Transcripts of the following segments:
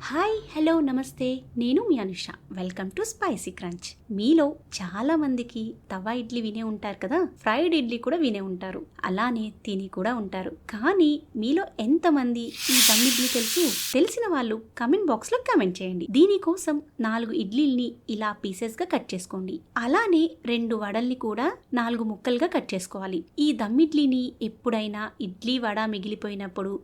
Hi hello నమస్తే, నేను మీ Anusha. Welcome to spicy crunch. మీలో చాలా మందికి తవా ఇడ్లీ వినే ఉంటారు కదా, ఫ్రైడ్ ఇడ్లీ కూడా వినే ఉంటారు, అలానే తిని కూడా ఉంటారు. కానీ మీలో ఎంతమంది ఈ దమ్ ఇడ్లీ తెలుసు? తెలిసిన వాళ్ళు కమెంట్ బాక్స్ లో కమెంట్ చేయండి. దీనికోసం 4 ఇడ్లీల్ని ఇలా పీసెస్ గా కట్ చేసుకోండి. అలానే 2 వడల్ని కూడా 4 ముక్కలుగా కట్ చేసుకోవాలి. ఈ దమ్ ఇడ్లీని ఎప్పుడైనా ఇడ్లీ వడ మిగిలిపోయినప్పుడు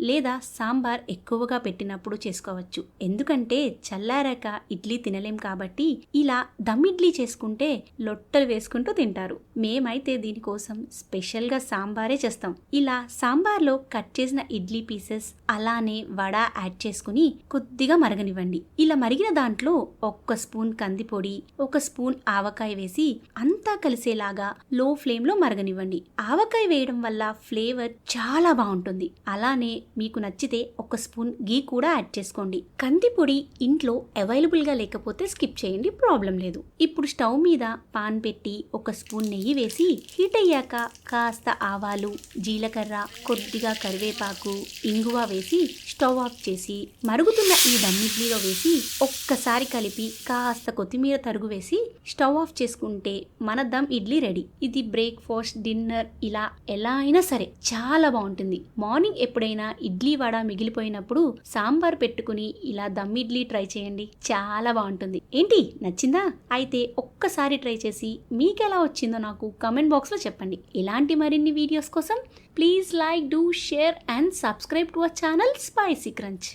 లేదా సాంబార్ ఎక్కువగా పెట్టినప్పుడు చేసుకోవచ్చు. ఎందుకంటే చల్లారాక ఇడ్లీ తినలేం కాబట్టి ఇలా దమ్ ఇడ్లీ చేసుకుంటే లొట్టలు వేసుకుంటూ తింటారు. మేమైతే దీనికోసం స్పెషల్ గా సాంబారే చేస్తాం. ఇలా సాంబార్లో కట్ చేసిన ఇడ్లీ పీసెస్ అలానే వడ యాడ్ చేసుకుని కొద్దిగా మరగనివ్వండి. ఇలా మరిగిన దాంట్లో 1 స్పూన్ కందిపొడి, 1 స్పూన్ ఆవకాయ వేసి అంతా కలిసేలాగా లో ఫ్లేమ్ లో మరగనివ్వండి. ఆవకాయ వేయడం వల్ల ఫ్లేవర్ చాలా బాగుంటుంది. అలానే మీకు నచ్చితే 1 స్పూన్ గీ కూడా యాడ్ చేసుకోండి. కందిపొడి ఇంట్లో అవైలబుల్ గా లేకపోతే స్కిప్ చేయండి, ప్రాబ్లం లేదు. ఇప్పుడు స్టవ్ మీద పాన్ పెట్టి 1 స్పూన్ నెయ్యి వేసి హీట్ అయ్యాక కాస్త ఆవాలు, జీలకర్ర, కొద్దిగా కరివేపాకు, ఇంగువ వేసి స్టవ్ ఆఫ్ చేసి మరుగుతున్న ఈ దమ్ ఇడ్లీలో వేసి ఒక్కసారి కలిపి కాస్త కొత్తిమీర తరుగు వేసి స్టవ్ ఆఫ్ చేసుకుంటే మన దమ్ ఇడ్లీ రెడీ. ఇది బ్రేక్ఫాస్ట్, డిన్నర్ ఇలా ఎలా అయినా సరే చాలా బాగుంటుంది. మార్నింగ్ ఎప్పుడైనా ఇడ్లీ వడ మిగిలిపోయినప్పుడు సాంబార్ పెట్టుకుని ఇలా దమ్ ఇడ్లీ ట్రై చేయండి, చాలా బాగుంటుంది. ఏంటి నచ్చిందా? అయితే ఒక్కసారి ట్రై చేసి మీకు ఎలా వచ్చిందో నాకు కమెంట్ బాక్స్ లో చెప్పండి. ఇలాంటి మరిన్ని వీడియోస్ కోసం please like, do, share and subscribe to our channel spicy crunch.